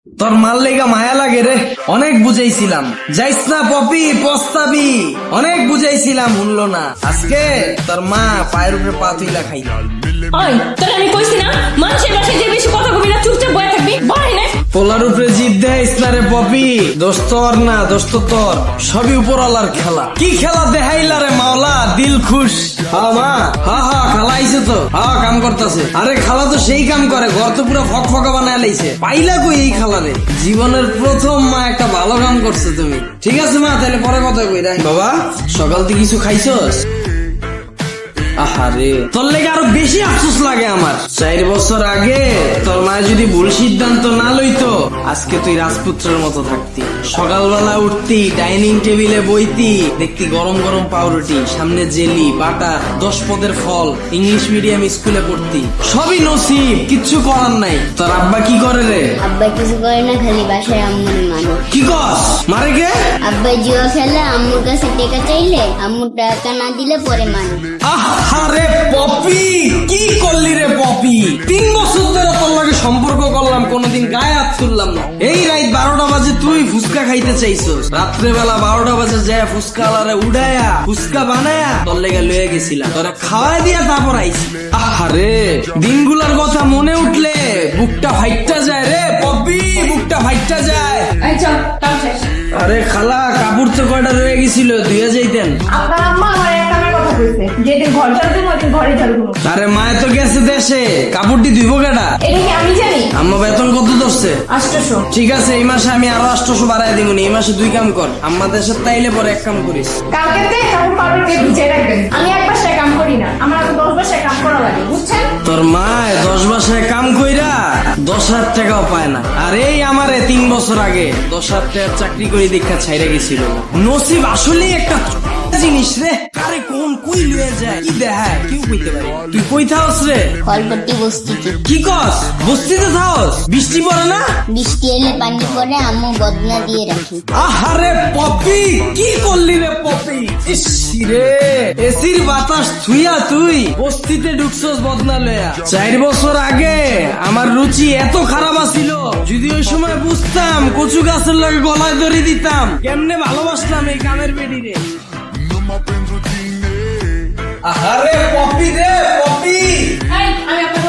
তোর মাল লেগা মায়া লাগে রে, অনেক বুঝাইছিলাম যাইস না পপি পস্তাবি, অনেক বুঝাইছিলাম শুনলো না। আজকে তোর মা পায়ের উপরে পা তুইলা খাই। ওই তোর আমি কইছি না মানুষের বাসায় যে বেশি কথা কবি না, চুপচাপ বয়ে থাকবি, বয় না। পোলার উপরে জিদ দেয় না রে পপি, দোষ তোর না, দোষ তো তোর, সবই উপরওয়ালার খেলা। কি খেলা দেখাইলা রে মাওলা, দিল খুশ। হা মা, হা হা খালা আইছে তো, হা কাম করতেছে। আরে খালা তো সেই কাম করে, ঘর তো পুরো ফকফকা বানায় লাইছে। পাইলা কই এই খালা রে? জীবনের প্রথম মা একটা ভালো কাম করছে তুমি। ঠিক আছে মা, তাহলে পরে কথা কই রাখ। বাবা সকাল থেকে কিছু খাইছস? আহারে তোর লেগে আরো বেশি আফসোস লাগে আমার। 4 বছর আগে তোর মা যদি ভুল সিদ্ধান্ত না লইতো, আজকে তুই রাজপুত্রের মতো থাকতি। সকালবেলা উঠতি, ডাইনিং টেবিলে বইতি, দেখতি গরম গরম পাউরুটি, সামনে জেলি বাটা, 10 পদের ফল, ইংলিশ মিডিয়াম স্কুলে পড়তি। সবই নসিব, কিচ্ছু করার নাই। তোর আব্বা কি করে রে? আব্বা কিছু করে না, খালি বাসায় আম্মুর মানে। কি কস? মারে কে? আব্বা জুয়া খেলে, আম্মুর কাছে টাকা চাইলে আম্মু টাকা না দিলে পরে মানে। আরে পপি, কি করলি রে পপি? 3 বছর ধরে তোর লাগে সম্পর্ক করলাম, কোনোদিন গায়ে হাত তুললাম না। এই রাত 12টা বাজে তুই ফুচকা খাইতে চাইছস, রাত্রেবেলা 12টা বাজে যায় ফুচকা আলারে উড়ায়া ফুচকা বানায়া তোর লেগে লয়ে গেছিলাম, তোরা খাওয়াই দিয়া তারপর আইছি। আরে দিনগুলার কথা মনে উঠলে বুকটা ফাইটটা যায় রে পপি, বুকটা ফাইটটা যায়। এই চল কাম শেষ। আরে খালা, কাপড় তো কয়টা রয়ে গেছিল, ধুয়ে যাইতেন। আপনার আম্মা আমার এক কামের কথা কইছে, যেদিন ঘর ঝাড়ু দিব ওদিন ঘরে ঝাড়ু দিব। আরে মায়ে তো গেছে দেশে, কাপড়টি ধুইব কেডা? এটা কি আমি জানি? আম্মা বেতন কত ধরছে? 800। ঠিক আছে, এই মাসে আমি আরো 800 বাড়াই দিব। এই মাসে 2 কাম কর, আম্মা দেশে তাইলে পরে 1 কাম করিস। কালকেতে কাপড় পাউডার দিয়ে ভিজিয়ে রাখবেন। আমি এক বাসায় কাম করি না, আমার আরো 10 বাসায় কাম করা লাগে, বুঝছেন? তোর মা 10 বাসায় কাম কইরা 10,000 টাকাও পায় না। আর এই আমারে 3 বছর আগে 10,000 টাকার চাকরি করে দীক্ষা ছাইরা গেছিল। নসিব আসলেই একটা জিনিস রে, কারে কোন কই লয়ে যায় কি দেখায় কেউ কইতে পারে। তুই কই থাকস রে? ফলপট্টি বস্তিতে। কি কস? বস্তিতে থাকস? বৃষ্টি পড়ে না? বৃষ্টি এলে পানি পরে, আম্মু বদনা দিয়ে রাখি। আহারে পপি, কি করলি রে পপি? ইস রে, এসির বাতাস থুইয়া তুই বস্তিতে ঢুকছস বদনা লয়া। 4 বছর আগে আমার রুচি এত খারাপ আছিল, যদি ওই সময় বুঝতাম কচু গাছের লগে গলায় ধরে দিতাম, কেমনে ভালোবাসতাম এই কামের বেডি রে। আহারে পপি রে পপি, এই আমি আপনার